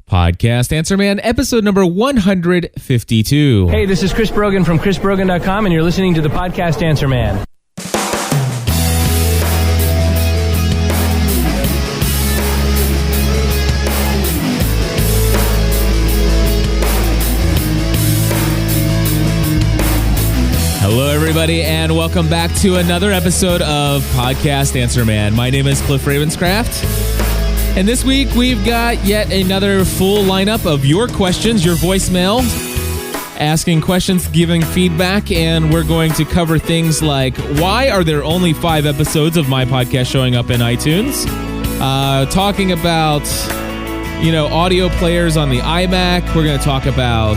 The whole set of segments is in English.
Podcast Answer Man, episode number 152. Hey, this is Chris Brogan from chrisbrogan.com, and you're listening to the Podcast Answer Man. Hello, everybody, and welcome back to another episode of Podcast Answer Man. My name is Cliff Ravenscraft. And this week, we've got yet another full lineup of your questions, your voicemail, asking questions, giving feedback, and we're going to cover things like, why are there only 5 episodes of my podcast showing up in iTunes? Talking about, audio players on the iMac. We're going to talk about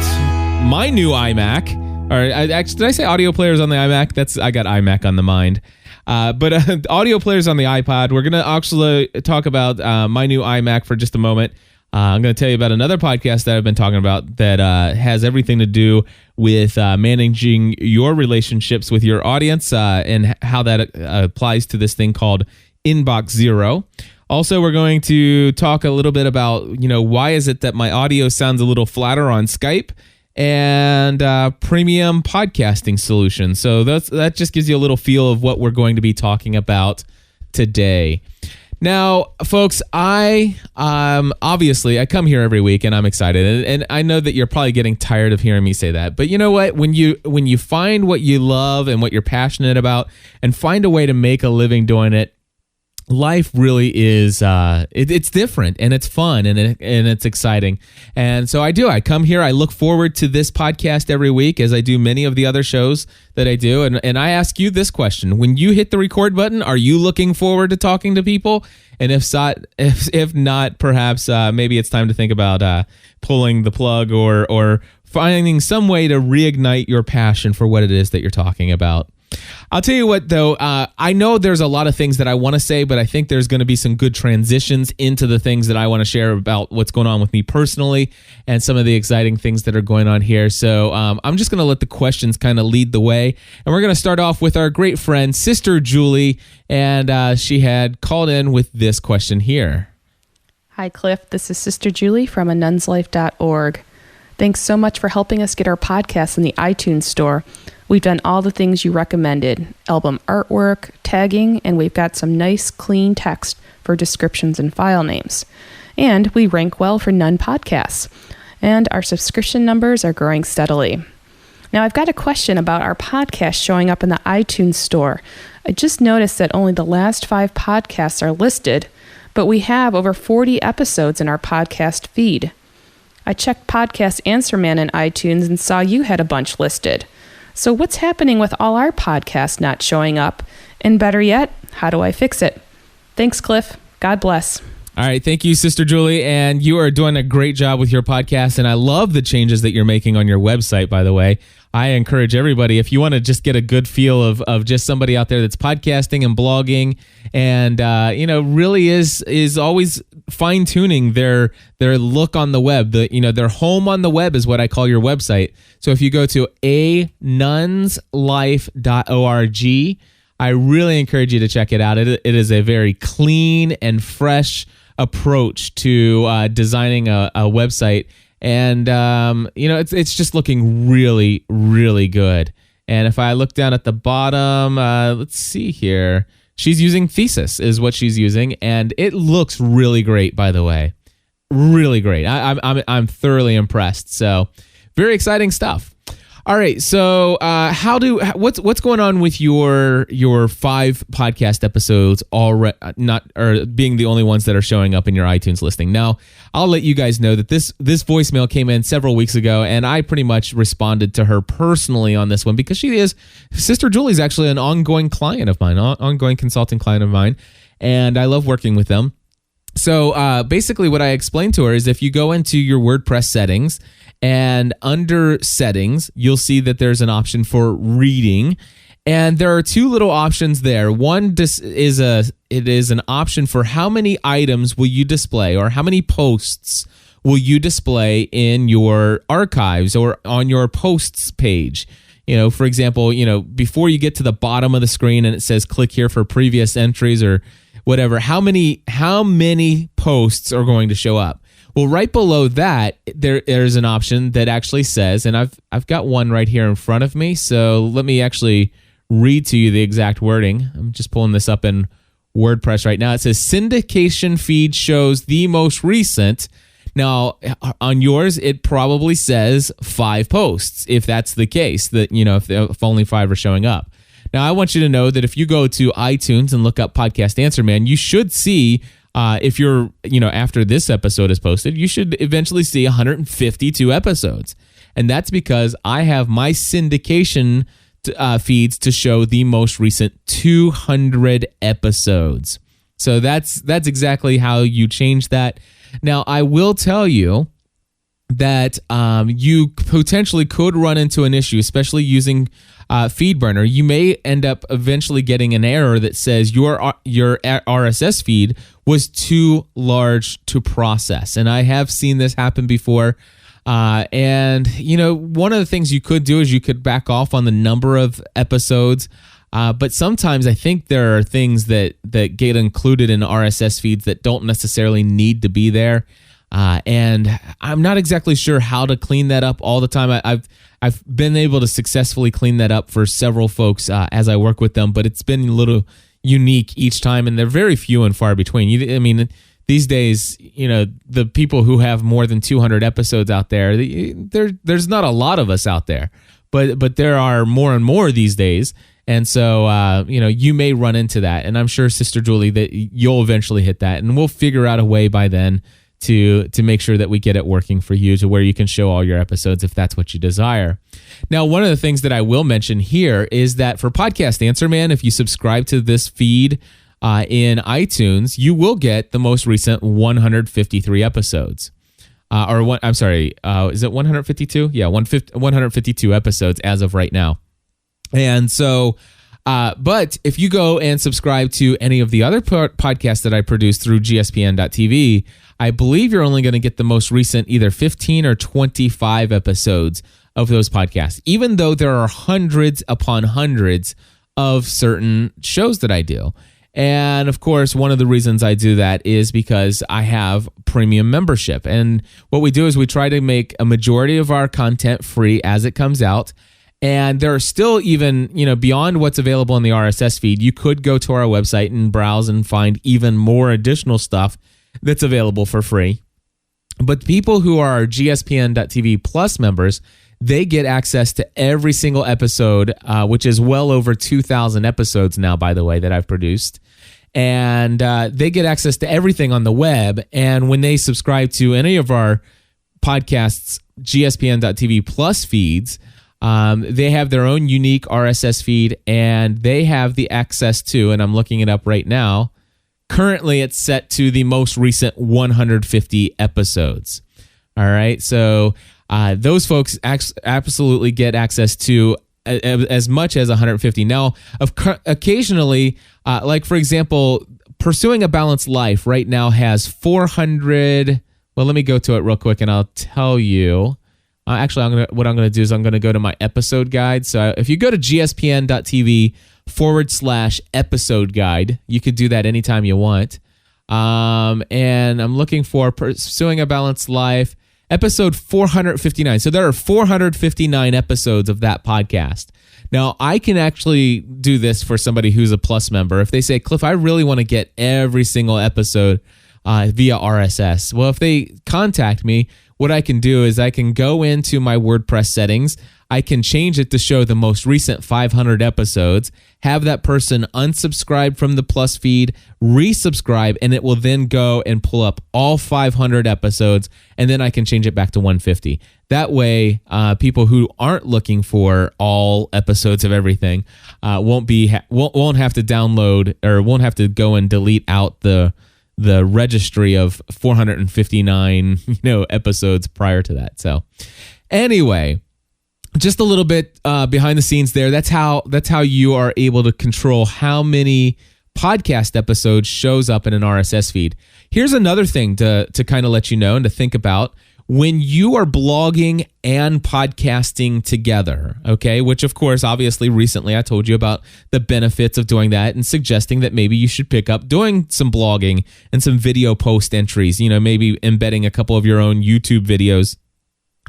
my new iMac. Or, did I say audio players on the iMac? I got iMac on the mind. But audio players on the iPod. We're going to actually talk about my new iMac for just a moment. I'm going to tell you about another podcast that I've been talking about that has everything to do with managing your relationships with your audience and how that applies to this thing called Inbox Zero. Also, we're going to talk a little bit about, why is it that my audio sounds a little flatter on Skype, and premium podcasting solutions. So that just gives you a little feel of what we're going to be talking about today. Now, folks, I come here every week and I'm excited, and I know that you're probably getting tired of hearing me say that. But you know what? When you find what you love and what you're passionate about, and find a way to make a living doing it, life really is it's different, and it's fun, and it's exciting. And so I come here, I look forward to this podcast every week, as I do many of the other shows that I do, and I ask you this question: when you hit the record button, are you looking forward to talking to people? And if not, perhaps maybe it's time to think about pulling the plug or finding some way to reignite your passion for what it is that you're talking about. I'll tell you what, though, I know there's a lot of things that I want to say, but I think there's going to be some good transitions into the things that I want to share about what's going on with me personally and some of the exciting things that are going on here. So I'm just going to let the questions kind of lead the way. And we're going to start off with our great friend, Sister Julie, and she had called in with this question here. Hi, Cliff. This is Sister Julie from anunslife.org. Thanks so much for helping us get our podcast in the iTunes store. We've done all the things you recommended: album artwork, tagging, and we've got some nice, clean text for descriptions and file names. And we rank well for Nun podcasts. And our subscription numbers are growing steadily. Now, I've got a question about our podcast showing up in the iTunes store. I just noticed that only the last 5 podcasts are listed, but we have over 40 episodes in our podcast feed. I checked Podcast Answer Man in iTunes and saw you had a bunch listed. So what's happening with all our podcasts not showing up? And better yet, how do I fix it? Thanks, Cliff. God bless. All right. Thank you, Sister Julie. And you are doing a great job with your podcast. And I love the changes that you're making on your website, by the way. I encourage everybody, if you want to just get a good feel of just somebody out there that's podcasting and blogging and, really is always fine-tuning their look on the web. Their home on the web is what I call your website. So if you go to anunslife.org, I really encourage you to check it out. It is a very clean and fresh approach to designing a website. And, it's just looking really, really good. And if I look down at the bottom, let's see here. She's using Thesis is what she's using. And it looks really great, by the way. Really great. I'm thoroughly impressed. So very exciting stuff. All right, so what's going on with your 5 podcast episodes already, being the only ones that are showing up in your iTunes listing? Now, I'll let you guys know that this voicemail came in several weeks ago, and I pretty much responded to her personally on this one because Sister Julie's actually an ongoing client of mine, ongoing consulting client of mine, and I love working with them. So basically what I explained to her is if you go into your WordPress settings, and under settings, you'll see that there's an option for reading. And there are 2 little options there. One is an option for how many items will you display, or how many posts will you display in your archives or on your posts page. For example, before you get to the bottom of the screen and it says click here for previous entries or whatever, how many posts are going to show up? Well, right below that, there's an option that actually says, and I've got one right here in front of me. So let me actually read to you the exact wording. I'm just pulling this up in WordPress right now. It says syndication feed shows the most recent. Now, on yours, it probably says 5 posts, if that's the case, that, if only 5 are showing up. Now, I want you to know that if you go to iTunes and look up Podcast Answer Man, you should see, if you're, after this episode is posted, you should eventually see 152 episodes. And that's because I have my syndication feeds to show the most recent 200 episodes. So that's exactly how you change that. Now, I will tell you that you potentially could run into an issue, especially using FeedBurner. You may end up eventually getting an error that says your RSS feed was too large to process. And I have seen this happen before. And one of the things you could do is you could back off on the number of episodes. But sometimes I think there are things that get included in RSS feeds that don't necessarily need to be there. And I'm not exactly sure how to clean that up all the time. I've been able to successfully clean that up for several folks as I work with them, but it's been a little unique each time, and they're very few and far between. These days, the people who have more than 200 episodes out there, there's not a lot of us out there, but there are more and more these days. And so, you may run into that. And I'm sure, Sister Julie, that you'll eventually hit that. And we'll figure out a way by then to make sure that we get it working for you to where you can show all your episodes if that's what you desire. Now, one of the things that I will mention here is that for Podcast Answer Man, if you subscribe to this feed in iTunes, you will get the most recent 153 episodes. Is it 152? Yeah, 152 episodes as of right now. And so, but if you go and subscribe to any of the other podcasts that I produce through gspn.tv, I believe you're only going to get the most recent either 15 or 25 episodes of those podcasts, even though there are hundreds upon hundreds of certain shows that I do. And of course, one of the reasons I do that is because I have premium membership. And what we do is we try to make a majority of our content free as it comes out. And there are still even, beyond what's available in the RSS feed, you could go to our website and browse and find even more additional stuff that's available for free. But people who are gspn.tv Plus members, they get access to every single episode, which is well over 2,000 episodes now, by the way, that I've produced. And they get access to everything on the web. And when they subscribe to any of our podcasts, gspn.tv Plus feeds, they have their own unique RSS feed, and they have the access to, and I'm looking it up right now, currently it's set to the most recent 150 episodes. All right, so those folks absolutely get access to as much as 150. Now, occasionally, like for example, Pursuing a Balanced Life right now has 400, well, let me go to it real quick and I'll tell you. Actually, what I'm going to do is I'm going to go to my episode guide. So if you go to gspn.tv/episode guide, you can do that anytime you want. And I'm looking for Pursuing a Balanced Life, episode 459. So there are 459 episodes of that podcast. Now, I can actually do this for somebody who's a Plus member. If they say, Cliff, I really want to get every single episode via RSS. Well, if they contact me, what I can do is I can go into my WordPress settings. I can change it to show the most recent 500 episodes, have that person unsubscribe from the Plus feed, resubscribe, and it will then go and pull up all 500 episodes, and then I can change it back to 150. That way, people who aren't looking for all episodes of everything won't have to download or won't have to go and delete out the registry of 459 episodes prior to that. So anyway, just a little bit behind the scenes there. That's how you are able to control how many podcast episodes shows up in an RSS feed. Here's another thing to kind of let you know and to think about. when you are blogging and podcasting together, okay, which of course, obviously recently I told you about the benefits of doing that and suggesting that maybe you should pick up doing some blogging and some video post entries, maybe embedding a couple of your own YouTube videos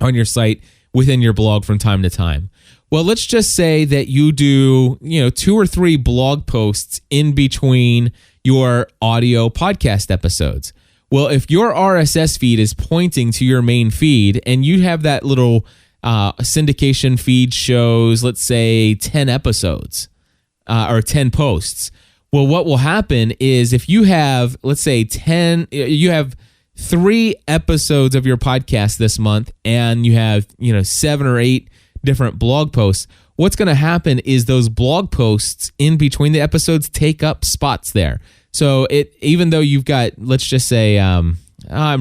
on your site within your blog from time to time. Well, let's just say that you do, 2 or 3 blog posts in between your audio podcast episodes. Well, if your RSS feed is pointing to your main feed and you have that little syndication feed shows, let's say 10 episodes or 10 posts. Well, what will happen is if you have, let's say you have 3 episodes of your podcast this month and you have, 7 or 8 different blog posts, what's going to happen is those blog posts in between the episodes take up spots there. So even though you've got, let's just say, I'm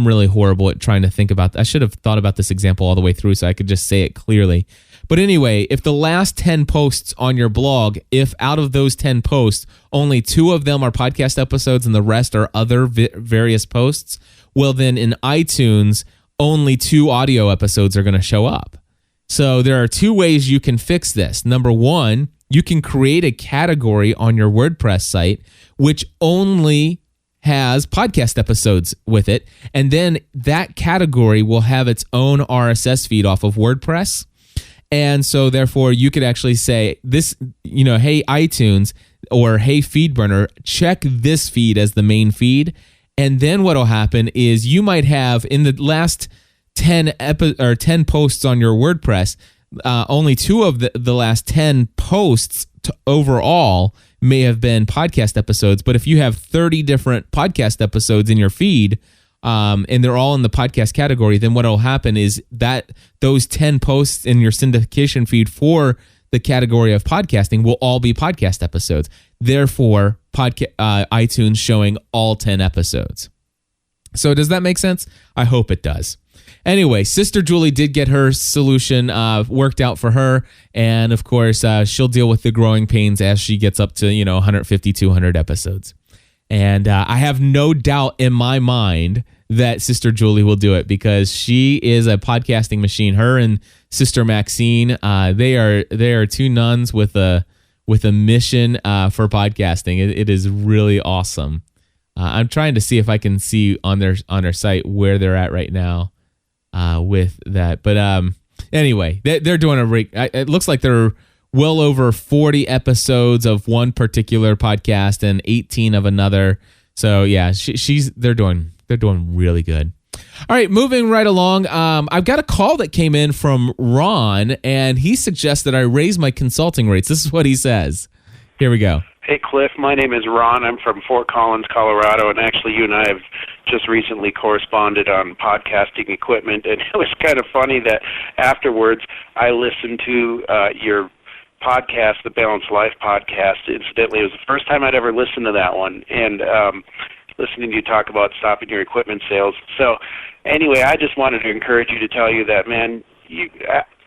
really horrible at trying to think about, I should have thought about this example all the way through so I could just say it clearly. But anyway, if the last 10 posts on your blog, if out of those 10 posts, only 2 of them are podcast episodes and the rest are other various posts, well then in iTunes, only 2 audio episodes are going to show up. So there are 2 ways you can fix this. Number 1, you can create a category on your WordPress site which only has podcast episodes with it, and then that category will have its own RSS feed off of WordPress. And so therefore you could actually say this, hey iTunes or hey FeedBurner, check this feed as the main feed. And then what'll happen is you might have in the last 10 posts on your WordPress, only 2 of the last 10 posts overall may have been podcast episodes. But if you have 30 different podcast episodes in your feed, and they're all in the podcast category, then what will happen is that those 10 posts in your syndication feed for the category of podcasting will all be podcast episodes. Therefore, iTunes showing all 10 episodes. So does that make sense? I hope it does. Anyway, Sister Julie did get her solution worked out for her. And of course, she'll deal with the growing pains as she gets up to, 150, 200 episodes. And I have no doubt in my mind that Sister Julie will do it because she is a podcasting machine. Her and Sister Maxine, they are 2 nuns with a mission for podcasting. It is really awesome. I'm trying to see if I can see on their site where they're at right now with that. But anyway, they're doing it looks like they're well over 40 episodes of one particular podcast and 18 of another. So yeah, they're doing really good. All right, moving right along. I've got a call that came in from Ron, and he suggests that I raise my consulting rates. This is what he says. Here we go. Hey, Cliff. My name is Ron. I'm from Fort Collins, Colorado, and actually you and I have just recently corresponded on podcasting equipment, and it was kind of funny that afterwards I listened to your podcast, the Balanced Life podcast. Incidentally, it was the first time I'd ever listened to that one, and listening to you talk about stopping your equipment sales. So anyway, I just wanted to encourage you to tell you that, man,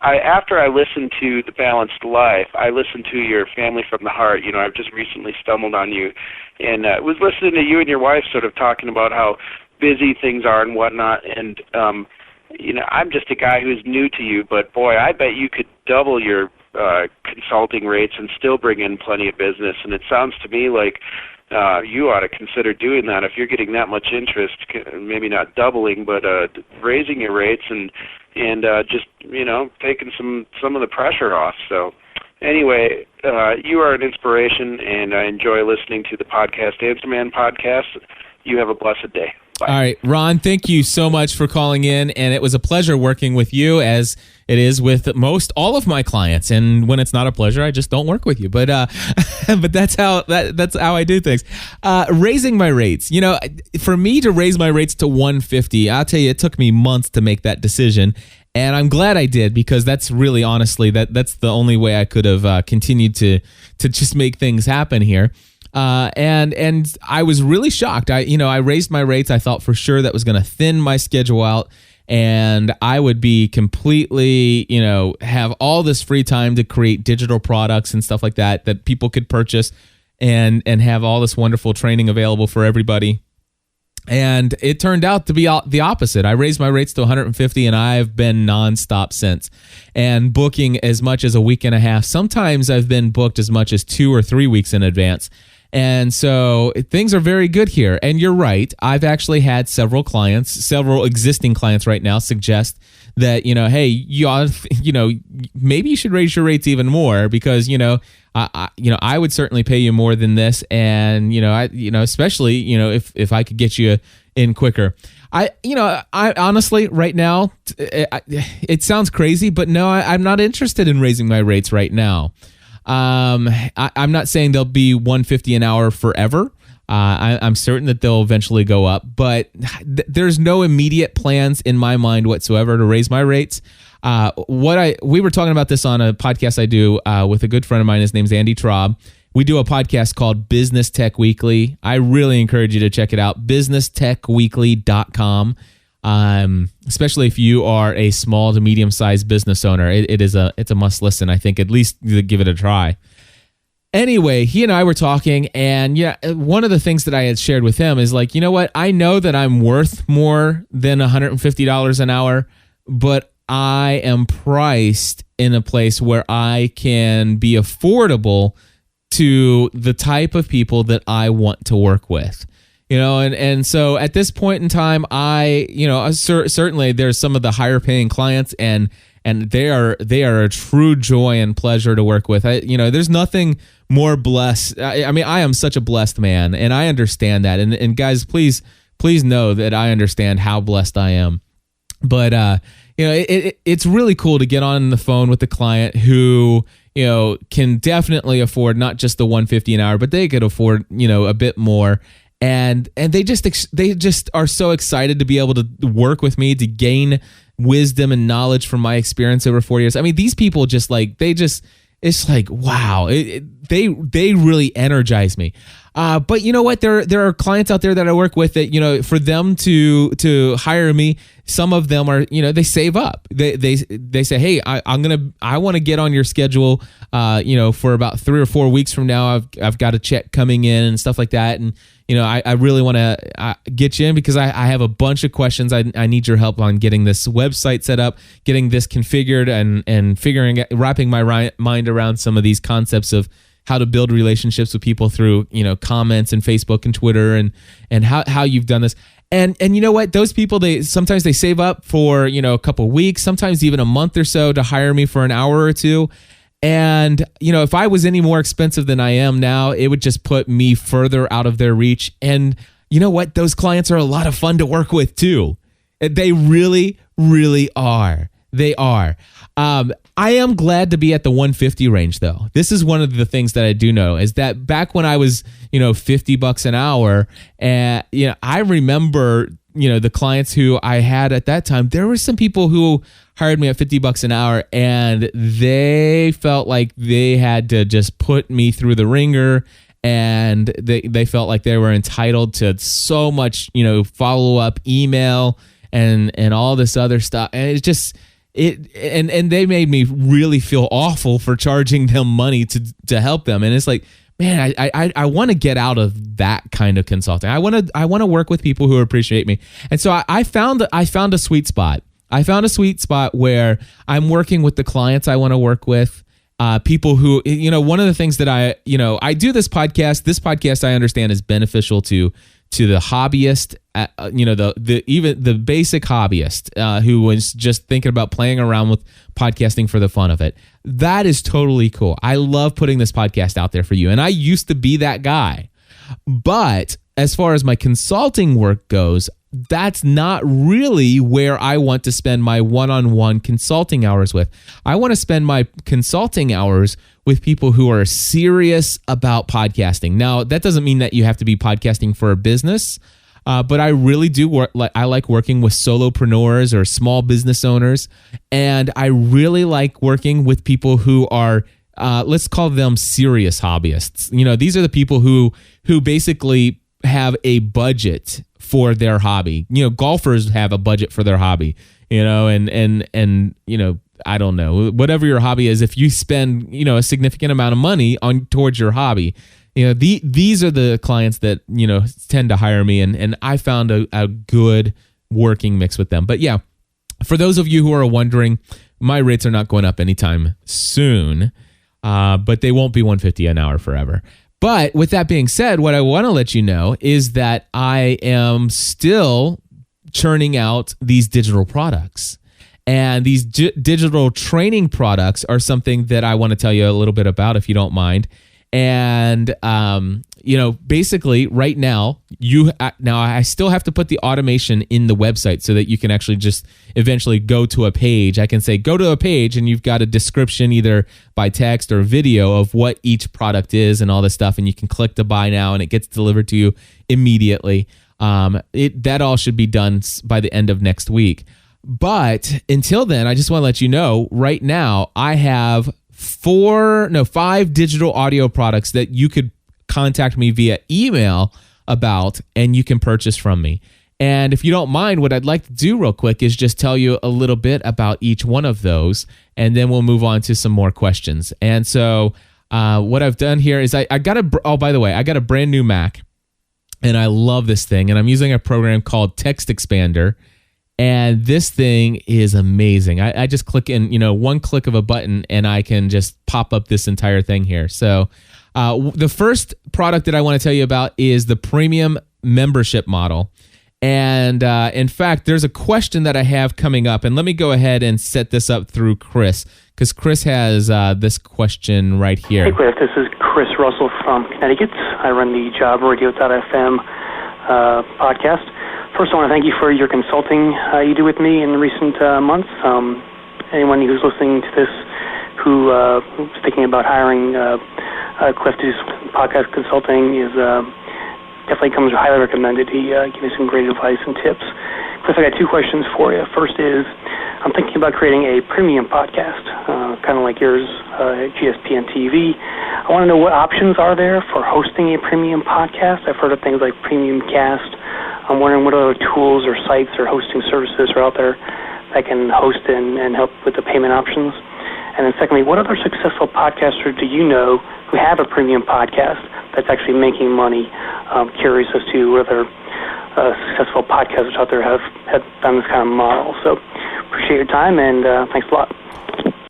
after I listened to The Balanced Life, I listened to your Family from the Heart. I've just recently stumbled on you and was listening to you and your wife sort of talking about how busy things are and whatnot. And, I'm just a guy who's new to you, but boy, I bet you could double your consulting rates and still bring in plenty of business. And it sounds to me like you ought to consider doing that if you're getting that much interest, maybe not doubling, but raising your rates and just, taking some of the pressure off. So anyway, you are an inspiration, and I enjoy listening to the podcast, Answer Man podcast. You have a blessed day. Bye. All right, Ron, thank you so much for calling in, and it was a pleasure working with you as it is with all of my clients. And when it's not a pleasure, I just don't work with you. But but that's how I do things. Raising my rates, for me to raise my rates to 150, I'll tell you, it took me months to make that decision. And I'm glad I did, because that's really, honestly, that's the only way I could have continued to just make things happen here. And I was really shocked. I raised my rates. I thought for sure that was going to thin my schedule out, and I would be completely, have all this free time to create digital products and stuff like that people could purchase and have all this wonderful training available for everybody. And it turned out to be the opposite. I raised my rates to 150 and I've been nonstop since, and booking as much as a week and a half. Sometimes I've been booked as much as 2 or 3 weeks in advance. And so things are very good here. And you're right. I've actually had several existing clients right now suggest that, hey, you ought, maybe you should raise your rates even more because, I would certainly pay you more than this, and especially if I could get you in quicker. I honestly right now it sounds crazy, but no, I'm not interested in raising my rates right now. I'm not saying they'll be $150 an hour forever. I'm certain that they'll eventually go up, but there's no immediate plans in my mind whatsoever to raise my rates. We were talking about this on a podcast I do with a good friend of mine. His name's Andy Traub. We do a podcast called Business Tech Weekly. I really encourage you to check it out, businesstechweekly.com. Especially if you are a small to medium-sized business owner, it's a must listen. I think at least give it a try. Anyway, he and I were talking, and one of the things that I had shared with him is like, you know what? I know that I'm worth more than $150 an hour, but I am priced in a place where I can be affordable to the type of people that I want to work with. And so at this point in time, certainly there's some of the higher paying clients, and they are a true joy and pleasure to work with. There's nothing more blessed. I am such a blessed man, and I understand that. And guys, please know that I understand how blessed I am. But it's really cool to get on the phone with the client who can definitely afford not just the $150 an hour, but they could afford a bit more. And they just are so excited to be able to work with me, to gain wisdom and knowledge from my experience over 4 years. I mean, these people it's like, wow, they really energize me. But you know what? There are clients out there that I work with that, for them to hire me, some of them are, they save up. They say, hey, I want to get on your schedule, for about 3 or 4 weeks from now. I've got a check coming in and stuff like that. And, I really want to get you in because I have a bunch of questions. I need your help on getting this website set up, getting this configured, and wrapping my mind around some of these concepts of how to build relationships with people through, comments and Facebook and Twitter, and how you've done this. And you know what? Those people, sometimes they save up for, a couple of weeks, sometimes even a month or so to hire me for an hour or two. And, if I was any more expensive than I am now, it would just put me further out of their reach. And you know what? Those clients are a lot of fun to work with too. They really, really are. They are. I am glad to be at the 150 range though. This is one of the things that I do know is that back when I was, $50 an hour, and I remember, the clients who I had at that time, there were some people who hired me at $50 an hour, and they felt like they had to just put me through the ringer, and they felt like they were entitled to so much, follow-up email and all this other stuff. And it's just and they made me really feel awful for charging them money to help them. And it's like, man, I want to get out of that kind of consulting. I want to work with people who appreciate me. And so I found a sweet spot. I found a sweet spot where I'm working with the clients I want to work with, people who, one of the things that I do this podcast. This podcast I understand is beneficial to the hobbyist, even the basic hobbyist who was just thinking about playing around with podcasting for the fun of it. That is totally cool. I love putting this podcast out there for you. And I used to be that guy. But as far as my consulting work goes, that's not really where I want to spend my one-on-one consulting hours with. I want to spend my consulting hours with people who are serious about podcasting. Now, that doesn't mean that you have to be podcasting for a business, but I really do work. I like working with solopreneurs or small business owners, and I really like working with people who are, let's call them serious hobbyists. These are the people who basically have a budget for their hobby. Golfers have a budget for their hobby, and I don't know, whatever your hobby is, if you spend, a significant amount of money towards your hobby, these are the clients that, tend to hire me, and I found a good working mix with them. But yeah, for those of you who are wondering, my rates are not going up anytime soon, but they won't be $150 an hour forever. But with that being said, what I want to let you know is that I am still churning out these digital products. And these digital training products are something that I want to tell you a little bit about, if you don't mind. And, basically right now, I still have to put the automation in the website so that you can actually just eventually go to a page. I can say, go to a page, and you've got a description either by text or video of what each product is and all this stuff. And you can click to buy now, and it gets delivered to you immediately. That all should be done by the end of next week. But until then, I just want to let you know right now, I have 5 digital audio products that you could contact me via email about, and you can purchase from me. And if you don't mind, what I'd like to do real quick is just tell you a little bit about each one of those, and then we'll move on to some more questions. And so what I've done here is I got a brand new Mac, and I love this thing, and I'm using a program called Text Expander. And this thing is amazing. I just click in, one click of a button, and I can just pop up this entire thing here. So the first product that I want to tell you about is the premium membership model. And in fact, there's a question that I have coming up. And let me go ahead and set this up through Chris, because Chris has this question right here. Hey, Cliff. This is Chris Russell from Connecticut. I run the JobRadio.fm podcast. First, I want to thank you for your consulting you do with me in recent months. Anyone who's listening to this who's thinking about hiring Cliff to do some podcast consulting is definitely comes highly recommended. He gives me some great advice and tips. Cliff, I got 2 questions for you. First is, I'm thinking about creating a premium podcast, kind of like yours, GSPN TV. I want to know what options are there for hosting a premium podcast. I've heard of things like Premium Cast. I'm wondering what other tools or sites or hosting services are out there that can host and help with the payment options. And then secondly, what other successful podcasters do you know who have a premium podcast that's actually making money? I'm curious as to whether successful podcasters out there have done this kind of model. So appreciate your time, and thanks a lot.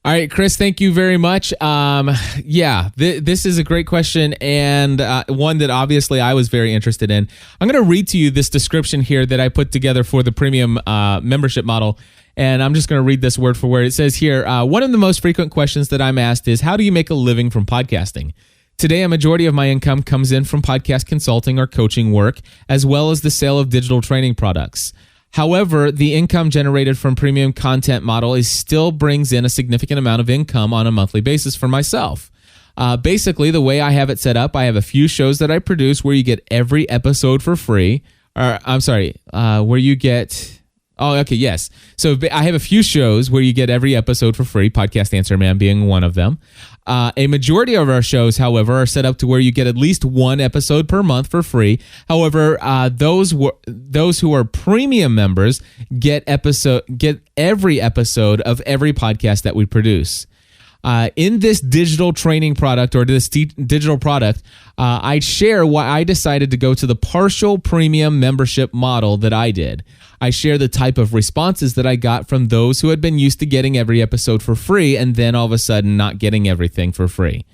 All right, Chris, thank you very much. This is a great question, and one that obviously I was very interested in. I'm going to read to you this description here that I put together for the premium membership model, and I'm just going to read this word for word. It says here, one of the most frequent questions that I'm asked is, how do you make a living from podcasting? Today, a majority of my income comes in from podcast consulting or coaching work, as well as the sale of digital training products. However, the income generated from premium content model still brings in a significant amount of income on a monthly basis for myself. Basically, the way I have it set up, I have a few shows that I produce where you get every episode for free. Where you get... Oh, okay, yes. So I have a few shows where you get every episode for free, Podcast Answer Man being one of them. A majority of our shows, however, are set up to where you get at least one episode per month for free. However, those who are premium members get every episode of every podcast that we produce. In this digital training product or this digital product, I share why I decided to go to the partial premium membership model that I did. I share the type of responses that I got from those who had been used to getting every episode for free and then all of a sudden not getting everything for free.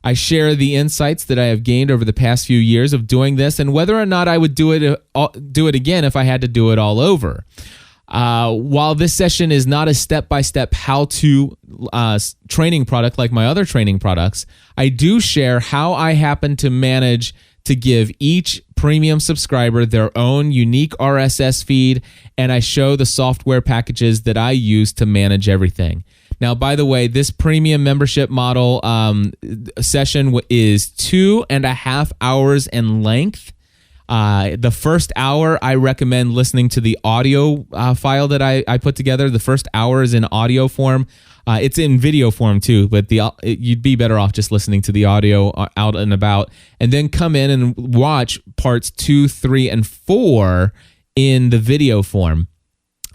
I share the insights that I have gained over the past few years of doing this and whether or not I would do it again if I had to do it all over. While this session is not a step-by-step how-to training product like my other training products, I do share how I happen to manage to give each premium subscriber their own unique RSS feed, and I show the software packages that I use to manage everything. Now, by the way, this premium membership model session is 2.5 hours in length. The first hour, I recommend listening to the audio file that I put together. The first hour is in audio form. It's in video form too, but you'd be better off just listening to the audio out and about, and then come in and watch parts 2, 3, and 4 in the video form.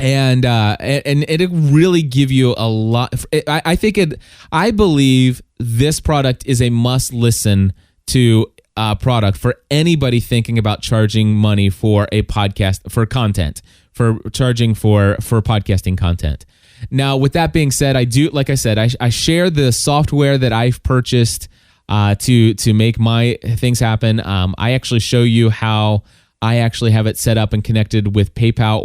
And it'll really give you a lot. I believe this product is a must listen to product for anybody thinking about charging money for a podcast, for content, for charging for podcasting content. Now, with that being said, I do, like I said, I share the software that I've purchased to make my things happen. I actually show you how I actually have it set up and connected with PayPal,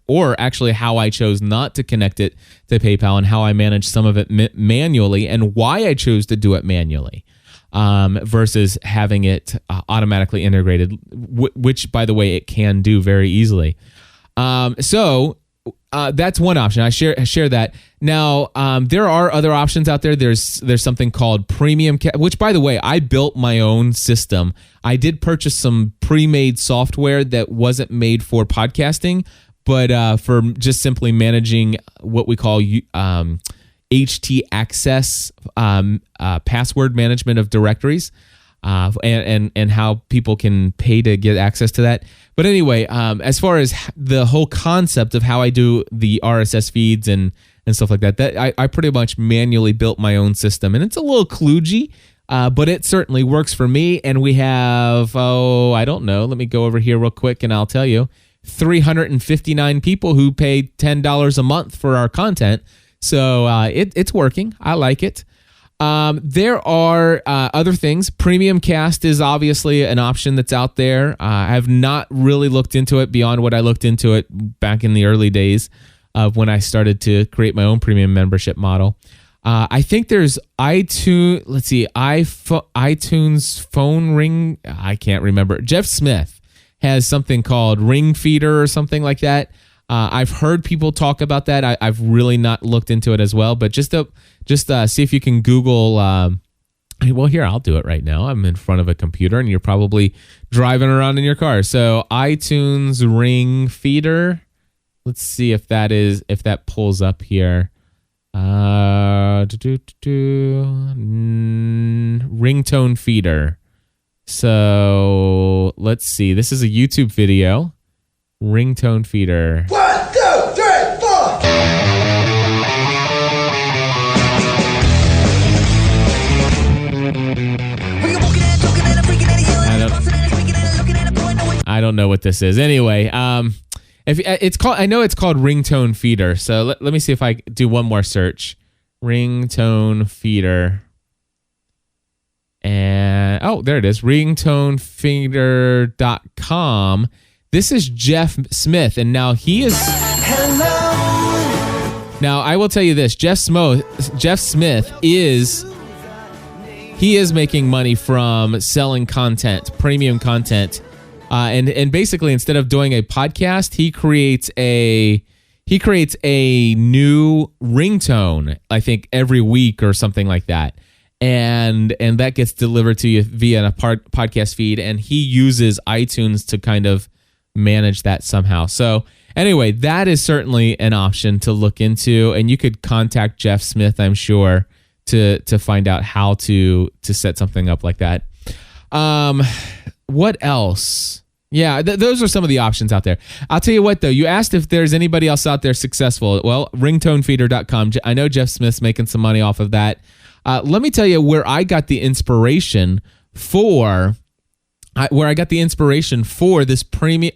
or actually how I chose not to connect it to PayPal and how I manage some of it manually and why I chose to do it manually versus having it automatically integrated, which, by the way, it can do very easily. So that's one option. I share that. Now, there are other options out there. There's something called Premium, which, by the way, I built my own system. I did purchase some pre-made software that wasn't made for podcasting, but for just simply managing what we call HT access, password management of directories, and how people can pay to get access to that. But anyway, as far as the whole concept of how I do the RSS feeds and stuff like that I pretty much manually built my own system, and it's a little kludgy, but it certainly works for me. And we have, I don't know, let me go over here real quick and I'll tell you, 359 people who pay $10 a month for our content. So it's working. I like it. There are other things. Premium Cast is obviously an option that's out there. I have not really looked into it beyond what I looked into it back in the early days of when I started to create my own premium membership model. I think there's iTunes. Let's see, iTunes phone ring. I can't remember. Jeff Smith has something called Ring Feeder or something like that. I've heard people talk about that. I've really not looked into it as well, but just see if you can Google. Well, here, I'll do it right now. I'm in front of a computer, and you're probably driving around in your car. So iTunes Ring Feeder. Let's see if that pulls up here. Ringtone Feeder. So let's see. This is a YouTube video. Ringtone Feeder. 1, 2, 3, 4. I don't know what this is. Anyway, if it's called, I know it's called Ringtone Feeder. So let me see if I do one more search. Ringtone Feeder. And there it is. Ringtonefeeder.com. This is Jeff Smith, and now he is. Hello. Now I will tell you this: Jeff Smith is making money from selling content, premium content, and basically instead of doing a podcast, he creates a new ringtone. I think every week or something like that. And that gets delivered to you via a podcast feed, and he uses iTunes to kind of manage that somehow. So anyway, that is certainly an option to look into, and you could contact Jeff Smith, I'm sure, to find out how to set something up like that. What else? Yeah, those are some of the options out there. I'll tell you what, though. You asked if there's anybody else out there successful. Well, ringtonefeeder.com. I know Jeff Smith's making some money off of that. Let me tell you where I got the inspiration for this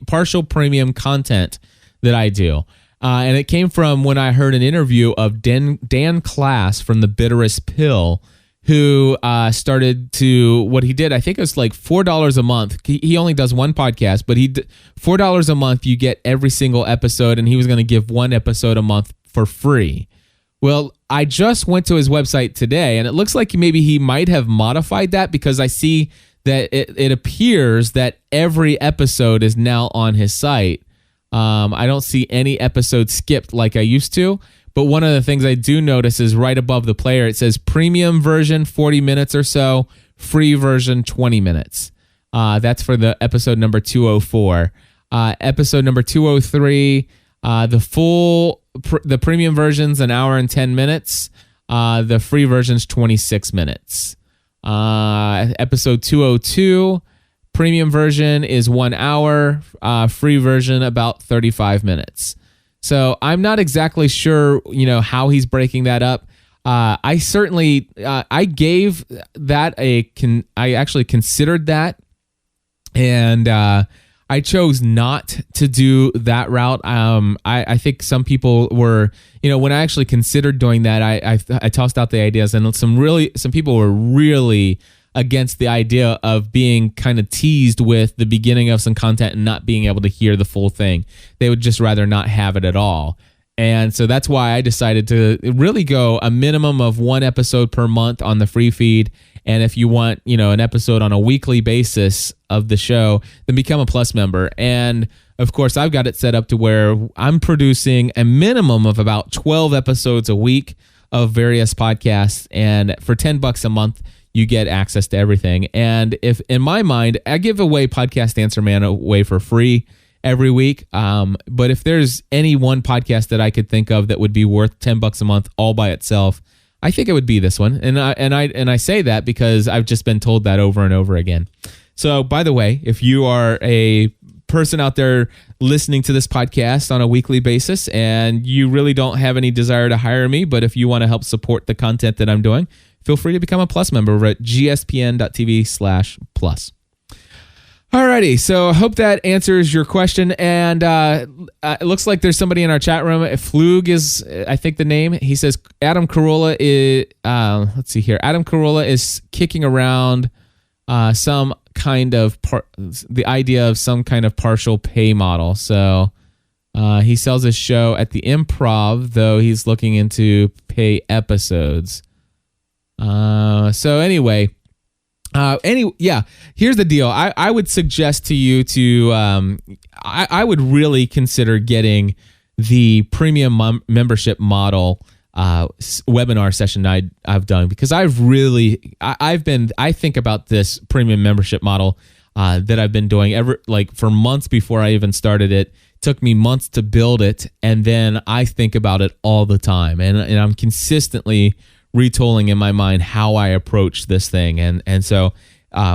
partial premium content that I do. And it came from when I heard an interview of Dan Class from The Bitterest Pill, who started to, what he did, I think it was like $4 a month. He only does one podcast, but $4 a month, you get every single episode, and he was going to give one episode a month for free. Well, I just went to his website today, and it looks like maybe he might have modified that, because I see that it appears that every episode is now on his site. I don't see any episode skipped like I used to, but one of the things I do notice is right above the player, it says premium version 40 minutes or so, free version 20 minutes. That's for the episode number 204. Episode number 203, the premium version's an hour and 10 minutes. The free version's 26 minutes. Episode 202, premium version is 1 hour. Free version about 35 minutes. So I'm not exactly sure, how he's breaking that up. I certainly I gave that I actually considered that, and I chose not to do that route. I think some people were, when I actually considered doing that, I tossed out the ideas, and some people were really against the idea of being kind of teased with the beginning of some content and not being able to hear the full thing. They would just rather not have it at all. And so that's why I decided to really go a minimum of one episode per month on the free feed. And if you want, an episode on a weekly basis of the show, then become a Plus member. And of course, I've got it set up to where I'm producing a minimum of about 12 episodes a week of various podcasts. And for $10 a month, you get access to everything. And if in my mind, I give away Podcast Answer Man away for free every week. But if there's any one podcast that I could think of that would be worth $10 a month all by itself, I think it would be this one. And I say that because I've just been told that over and over again. So by the way, if you are a person out there listening to this podcast on a weekly basis and you really don't have any desire to hire me, but if you want to help support the content that I'm doing, feel free to become a Plus member over at gspn.tv/plus. Alrighty, so I hope that answers your question. And it looks like there's somebody in our chat room. Flug is, I think, the name. He says Adam Carolla is. Let's see here. Adam Carolla is kicking around some kind of the idea of some kind of partial pay model. So he sells his show at the Improv, though he's looking into pay episodes. So anyway. Here's the deal. I would suggest to you to, I would really consider getting the premium membership model webinar session I've done, because I think about this premium membership model that I've been doing for months before I even started it. It took me months to build it, and then I think about it all the time, and I'm consistently retooling in my mind how I approach this thing. And so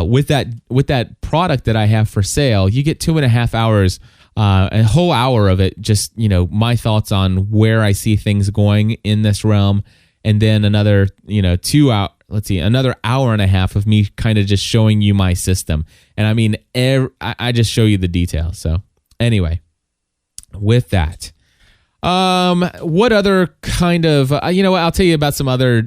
with that product that I have for sale, you get 2.5 hours, a whole hour of it, just, my thoughts on where I see things going in this realm. And then another, another hour and a half of me kind of just showing you my system. And I mean, I just show you the details. So anyway, with that, what other kind of, I'll tell you about some other,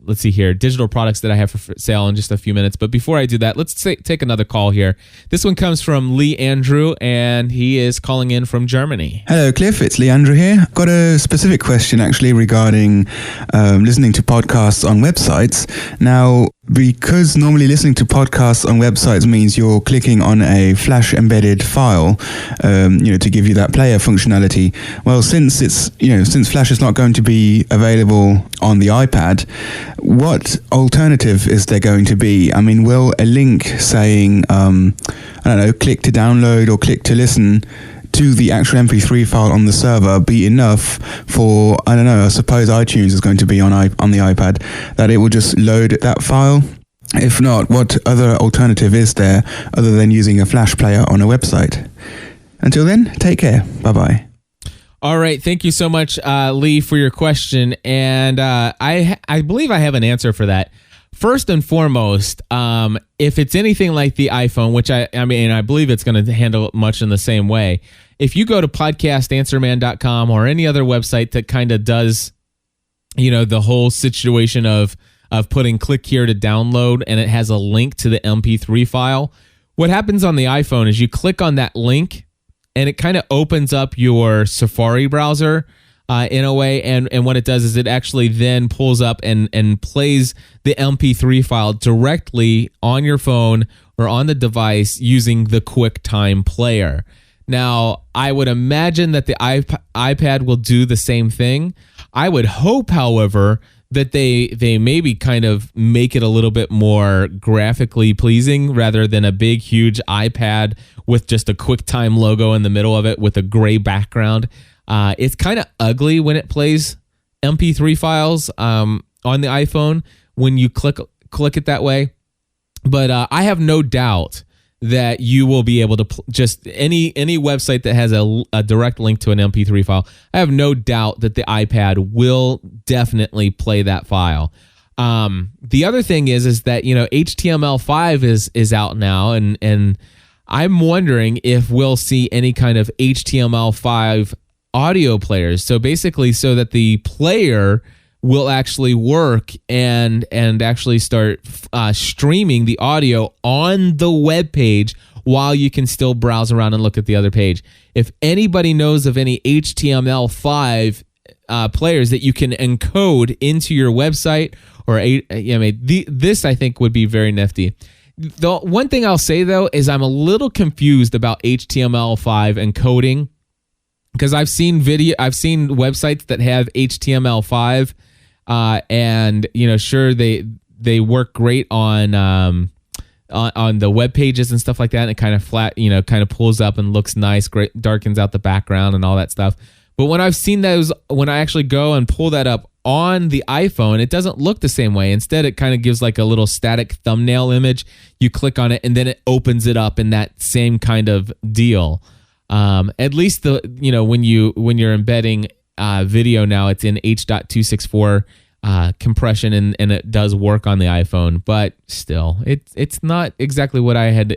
let's see here, digital products that I have for sale in just a few minutes. But before I do that, let's take another call here. This one comes from Lee Andrew, and he is calling in from Germany. Hello, Cliff. It's Lee Andrew here. I've got a specific question actually regarding listening to podcasts on websites. Now, because normally listening to podcasts on websites means you're clicking on a Flash embedded file, to give you that player functionality. Well, since Flash is not going to be available on the iPad, what alternative is there going to be? I mean, will a link saying, click to download or click to listen to the actual MP3 file on the server be enough for, I suppose iTunes is going to be on the iPad, that it will just load that file? If not, what other alternative is there other than using a Flash player on a website? Until then, take care. Bye-bye. All right. Thank you so much, Lee, for your question. And I believe I have an answer for that. First and foremost, if it's anything like the iPhone, which I believe it's going to handle it much in the same way. If you go to podcastanswerman.com or any other website that kind of does, the whole situation of putting click here to download, and it has a link to the MP3 file, what happens on the iPhone is you click on that link and it kind of opens up your Safari browser in a way. And what it does is it actually then pulls up and plays the MP3 file directly on your phone or on the device using the QuickTime player. Now, I would imagine that the iPad will do the same thing. I would hope, however, that they maybe kind of make it a little bit more graphically pleasing rather than a big, huge iPad with just a QuickTime logo in the middle of it with a gray background. It's kind of ugly when it plays MP3 files on the iPhone when you click it that way. But I have no doubt that you will be able to just any website that has a direct link to an MP3 file. I have no doubt that the iPad will definitely play that file. The other thing is that, HTML5 is out now, and I'm wondering if we'll see any kind of HTML5 audio players. So basically, so that the player will actually work and actually start streaming the audio on the web page while you can still browse around and look at the other page. If anybody knows of any HTML5 players that you can encode into your website, or this I think would be very nifty. The one thing I'll say though is I'm a little confused about HTML5 encoding, because I've seen websites that have HTML5, and sure they work great on the web pages and stuff like that, and it kind of pulls up and looks nice, great, darkens out the background and all that stuff. But when I've seen those, when I actually go and pull that up on the iPhone, it doesn't look the same way. Instead, it kind of gives like a little static thumbnail image. You click on it and then it opens it up in that same kind of deal. At least when you're embedding video now, it's in H.264 compression, and it does work on the iPhone. But still, it's not exactly what I had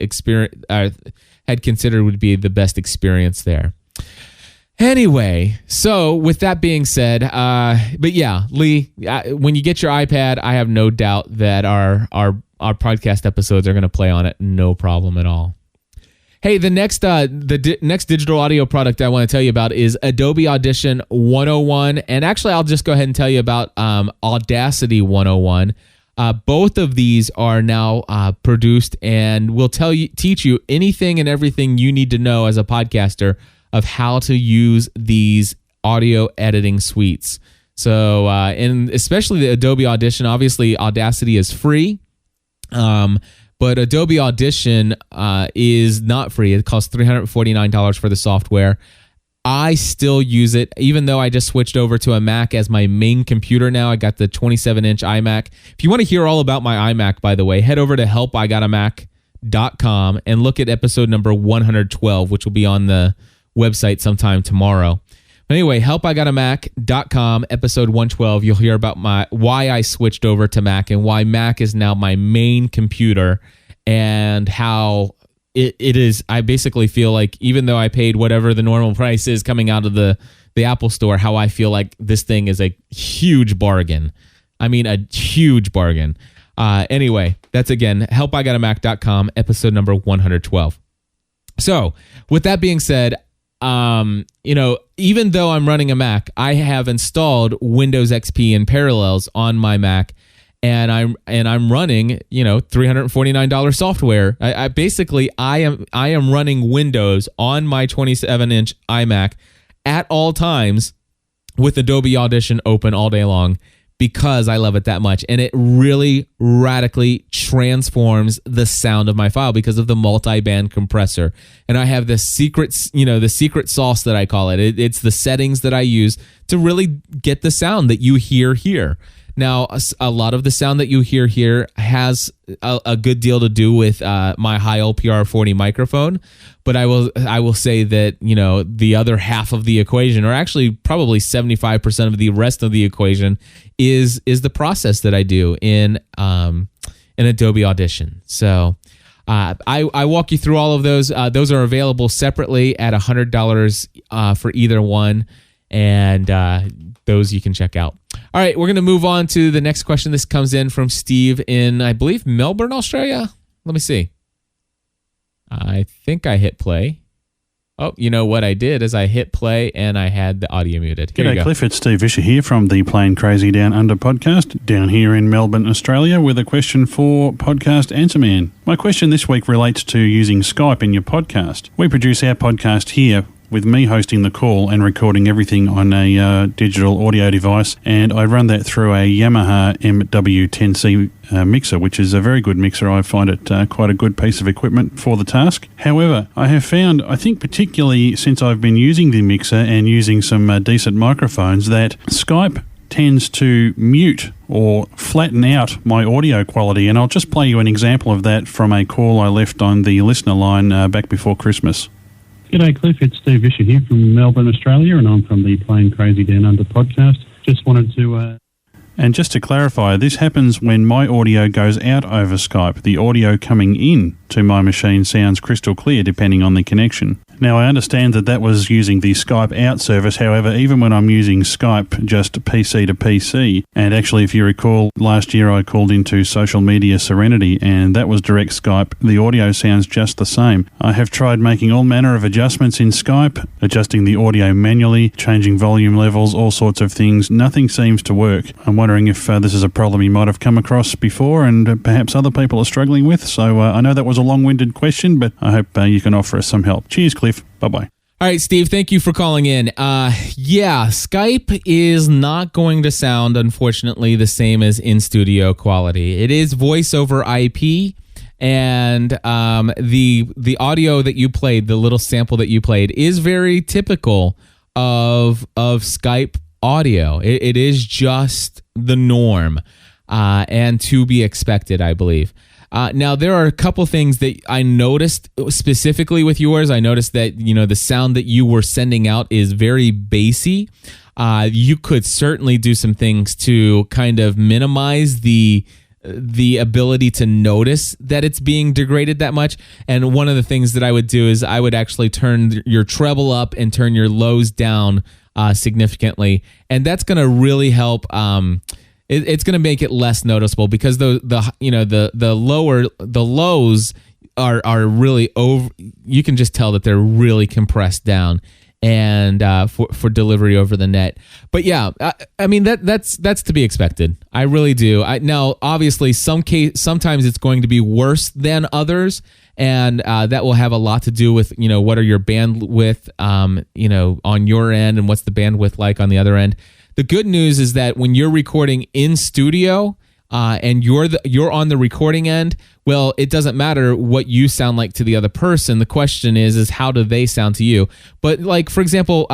had considered would be the best experience there. Anyway, so with that being said, but yeah, Lee, when you get your iPad, I have no doubt that our podcast episodes are going to play on it, no problem at all. Hey, the next digital audio product I want to tell you about is Adobe Audition 101, and actually, I'll just go ahead and tell you about Audacity 101. Both of these are now produced and will teach you anything and everything you need to know as a podcaster of how to use these audio editing suites. So, and especially the Adobe Audition, obviously Audacity is free, but Adobe Audition is not free. It costs $349 for the software. I still use it, even though I just switched over to a Mac as my main computer now. I got the 27-inch iMac. If you want to hear all about my iMac, by the way, head over to helpigotamac.com and look at episode number 112, which will be on the website sometime tomorrow. But anyway, helpigotamac.com, episode 112. You'll hear about why I switched over to Mac and why Mac is now my main computer, and how it is. I basically feel like, even though I paid whatever the normal price is coming out of the Apple Store, how I feel like this thing is a huge bargain. I mean, a huge bargain. Anyway, that's again, helpigotamac.com, episode number 112. So with that being said, even though I'm running a Mac, I have installed Windows XP in Parallels on my Mac, and I'm running, $349 software. I am running Windows on my 27-inch iMac at all times with Adobe Audition open all day long, because I love it that much. And it really radically transforms the sound of my file because of the multi-band compressor. And I have the secret sauce that I call it. It's the settings that I use to really get the sound that you hear here. Now, a lot of the sound that you hear here has a good deal to do with my high LPR 40 microphone, but I will say that the other half of the equation, or actually probably 75% of the rest of the equation, is the process that I do in Adobe Audition. So I walk you through all of those. Those are available separately at $100 for either one, and those you can check out. All right, we're going to move on to the next question. This comes in from Steve in, I believe, Melbourne, Australia. Let me see. I think I hit play. Oh, you know what I did is I hit play and I had the audio muted. Here you go. Cliff, it's Steve Vischer here from the Plain Crazy Down Under podcast, down here in Melbourne, Australia, with a question for Podcast Answer Man. My question this week relates to using Skype in your podcast. We produce our podcast here with me hosting the call and recording everything on a digital audio device, and I run that through a Yamaha MW10C mixer, which is a very good mixer. I find it quite a good piece of equipment for the task. However, I have found, I think particularly since I've been using the mixer and using some decent microphones, that Skype tends to mute or flatten out my audio quality. And I'll just play you an example of that from a call I left on the listener line back before Christmas. G'day, Cliff. It's Steve Vischer here from Melbourne, Australia, and I'm from the Plain Crazy Down Under podcast. Just wanted to... And just to clarify, this happens when my audio goes out over Skype. The audio coming in to my machine sounds crystal clear depending on the connection. Now, I understand that was using the Skype out service. However, even when I'm using Skype just PC to PC, and actually, if you recall, last year I called into Social Media Serenity, and that was direct Skype, the audio sounds just the same. I have tried making all manner of adjustments in Skype, adjusting the audio manually, changing volume levels, all sorts of things. Nothing seems to work. I'm wondering if this is a problem you might have come across before and perhaps other people are struggling with. So I know that was a long-winded question, but I hope you can offer us some help. Cheers, Cliff. Bye-bye. All right, Steve, thank you for calling in. Skype is not going to sound, unfortunately, the same as in-studio quality. It is voice over IP, and the audio that you played, the little sample that you played, is very typical of Skype audio. It is just the norm and to be expected, I believe. Now, there are a couple things that I noticed specifically with yours. I noticed that, the sound that you were sending out is very bassy. You could certainly do some things to kind of minimize the ability to notice that it's being degraded that much. And one of the things that I would do is I would actually turn your treble up and turn your lows down significantly. And that's going to really help. It's going to make it less noticeable because the lows are really over. You can just tell that they're really compressed down and for delivery over the net. But yeah, I mean that's to be expected. I really do. Now obviously sometimes it's going to be worse than others, and that will have a lot to do with what are your bandwidth on your end and what's the bandwidth like on the other end. The good news is that when you're recording in studio and you're on the recording end, well, it doesn't matter what you sound like to the other person. The question is how do they sound to you? But like, for example,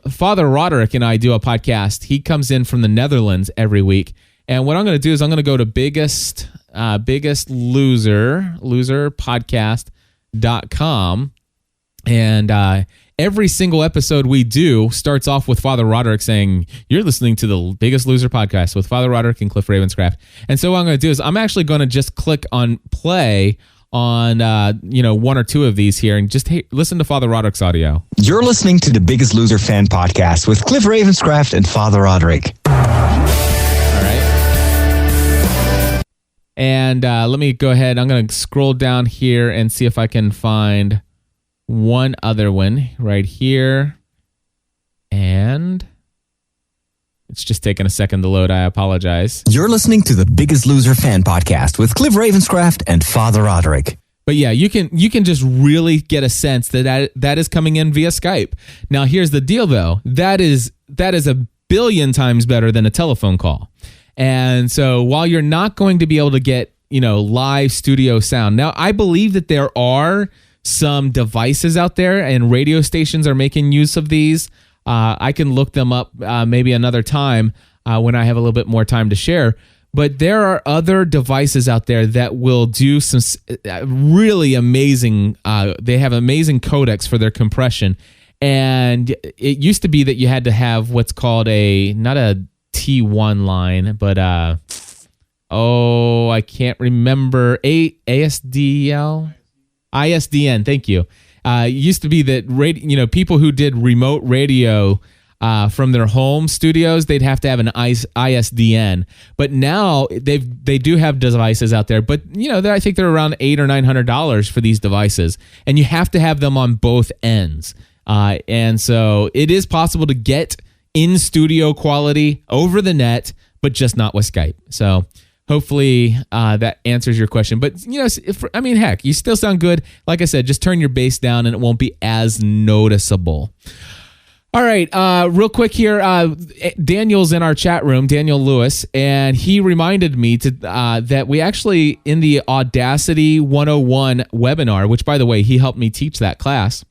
Father Roderick and I do a podcast. He comes in from the Netherlands every week. And what I'm going to do is I'm going to go to biggest loser podcast.com, and every single episode we do starts off with Father Roderick saying, "You're listening to the Biggest Loser podcast with Father Roderick and Cliff Ravenscraft." And so what I'm going to do is I'm actually going to just click on play on one or two of these here and just listen to Father Roderick's audio. You're listening to the Biggest Loser fan podcast with Cliff Ravenscraft and Father Roderick. All right. And let me go ahead. I'm going to scroll down here and see if I can find one other one right here, and it's just taking a second to load. I apologize. You're listening to the Biggest Loser fan podcast with Cliff Ravenscraft and Father Roderick. But yeah, you can just really get a sense that is coming in via Skype. Now, here's the deal, though. That is a billion times better than a telephone call. And so while you're not going to be able to get live studio sound, now I believe that there are some devices out there and radio stations are making use of these. I can look them up maybe another time when I have a little bit more time to share. But there are other devices out there that will do some really amazing, they have amazing codecs for their compression. And it used to be that you had to have what's called not a T1 line, but I can't remember, ASDL? ISDN, thank you. It used to be that people who did remote radio from their home studios, they'd have to have an ISDN. But now they do have devices out there. But I think they're around $800 or $900 for these devices, and you have to have them on both ends. And so it is possible to get in studio quality over the net, but just not with Skype. So hopefully that answers your question. But, heck, you still sound good. Like I said, just turn your bass down and it won't be as noticeable. All right, real quick here. Daniel's in our chat room, Daniel Lewis, and he reminded me that we actually, in the Audacity 101 webinar, which, by the way, he helped me teach that class.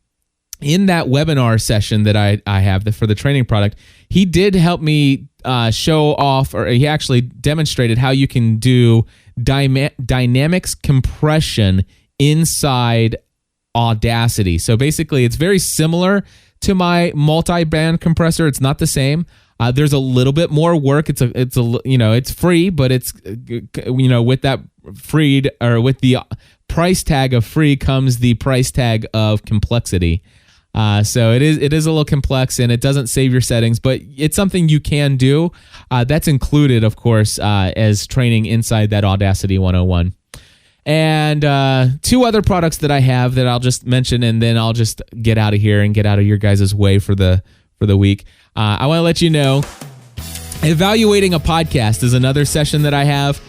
In that webinar session that I have for the training product, he did help me show off, or he actually demonstrated how you can do dynamics compression inside Audacity. So basically, it's very similar to my multi-band compressor. It's not the same. There's a little bit more work. It's free, but it's with that freed, or with the price tag of free comes the price tag of complexity. So it is a little complex, and it doesn't save your settings, but it's something you can do. That's included, of course, as training inside that Audacity 101. And 2 other products that I have that I'll just mention, and then I'll just get out of here and get out of your guys' way for the week. I want to let you know, evaluating a podcast is another session that I have.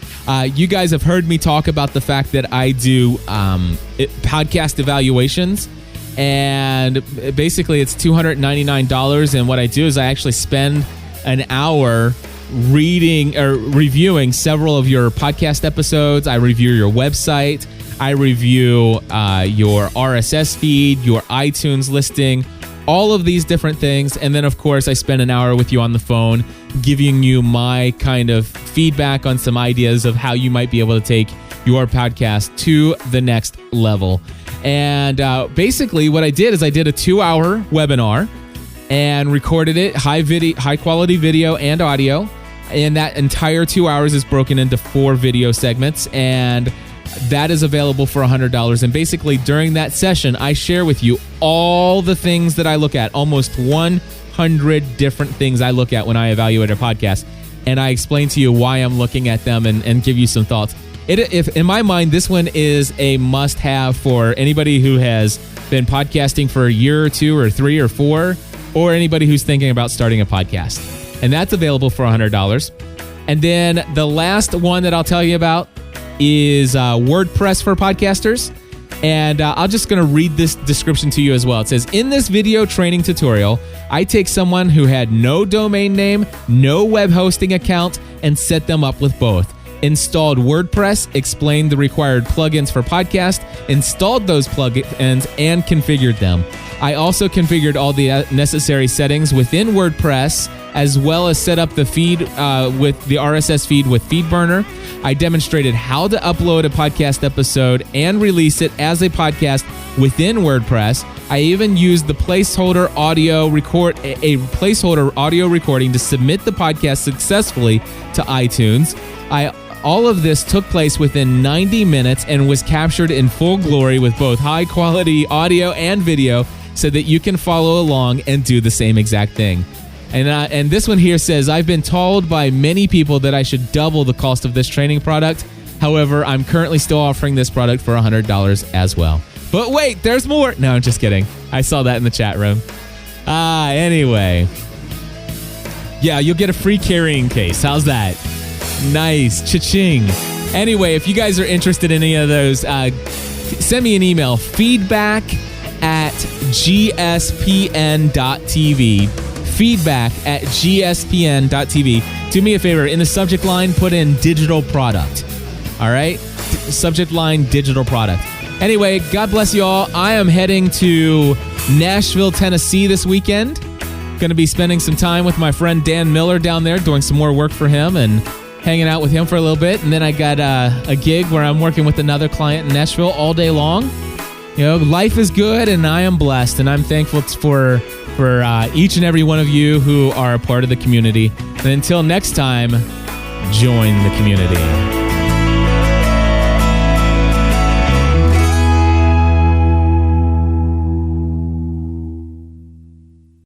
You guys have heard me talk about the fact that I do podcast evaluations, and basically it's $299. And what I do is I actually spend an hour reading or reviewing several of your podcast episodes. I review your website. I review your RSS feed, your iTunes listing, all of these different things. And then, of course, I spend an hour with you on the phone giving you my kind of feedback on some ideas of how you might be able to take your podcast to the next level. And basically what I did is I did a 2-hour webinar and recorded it, high quality video and audio. And that entire 2 hours is broken into 4 video segments, and that is available for $100. And basically during that session, I share with you all the things that I look at, almost 100 different things I look at when I evaluate a podcast. And I explain to you why I'm looking at them and give you some thoughts. If in my mind, this one is a must-have for anybody who has been podcasting for a year or 2 or 3 or 4, or anybody who's thinking about starting a podcast. And that's available for $100. And then the last one that I'll tell you about is WordPress for podcasters. And I'm just going to read this description to you as well. It says, in this video training tutorial, I take someone who had no domain name, no web hosting account, and set them up with both. Installed WordPress, explained the required plugins for podcast, installed those plugins, and configured them. I also configured all the necessary settings within WordPress, as well as set up the feed with the RSS feed with FeedBurner. I demonstrated how to upload a podcast episode and release it as a podcast within WordPress. I even used the placeholder audio recording to submit the podcast successfully to iTunes. All of this took place within 90 minutes and was captured in full glory with both high quality audio and video so that you can follow along and do the same exact thing. And this one here says, I've been told by many people that I should double the cost of this training product. However, I'm currently still offering this product for $100 as well. But wait, there's more. No, I'm just kidding. I saw that in the chat room. Anyway. Yeah, you'll get a free carrying case. How's that? Nice. Cha-ching. Anyway, if you guys are interested in any of those, send me an email. feedback@gspn.tv. feedback@gspn.tv. Do me a favor. In the subject line, put in digital product. All right? Subject line, digital product. Anyway, God bless you all. I am heading to Nashville, Tennessee this weekend. Going to be spending some time with my friend Dan Miller down there, doing some more work for him and hanging out with him for a little bit. And then I got a gig where I'm working with another client in Nashville all day long. You know, life is good and I am blessed, and I'm thankful for each and every one of you who are a part of the community. And until next time, join the community.